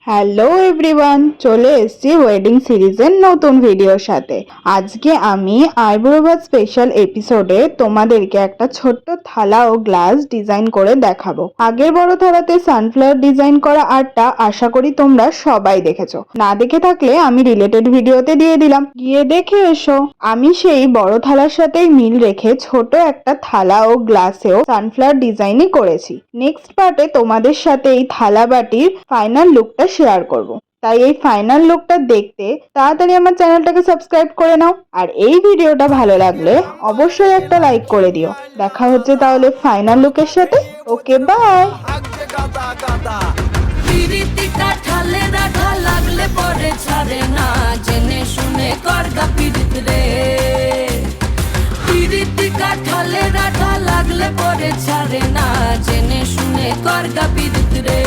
Hello everyone, চলে এসেছি wedding সিরিজের নতুন ভিডিওর সাথে। আজকে আমি আইবুড়ো স্পেশাল এপিসোডে তোমাদেরকে একটা ছোট্ট থালা ও গ্লাস ডিজাইন করে দেখাবো। আগের বড় থালাতে সানফ্লাওয়ার ডিজাইন করা আর্টটা আশা করি তোমরা সবাই দেখেছো। না দেখে থাকলে আমি রিলেটেড ভিডিওতে দিয়ে দিলাম, গিয়ে দেখে এসো। আমি সেই বড় থালার সাথেই মিল রেখে ছোট একটা থালা ও গ্লাসেও সানফ্লাওয়ার ডিজাইনই করেছি। নেক্সট পার্টে তোমাদের সাথে এই থালা বাটির ফাইনাল লুকটা শেয়ার করব। তাই এই ফাইনাল লুকটা দেখতে তাড়াতাড়ি আমার চ্যানেলটাকে সাবস্ক্রাইব করে নাও। আর এই ভিডিওটা ভালো লাগলে অবশ্যই একটা লাইক করে দিও। দেখা হচ্ছে তাহলে ফাইনাল লুকের সাথে। ওকে, বাই। লাগলে পরে ছাড়ে না, জেনে শুনে করগা পীড়িত রে। পীড়িতি কাঠালে রাঠা লাগলে পরে ছাড়ে না, জেনে শুনে করগা পীড়িত রে।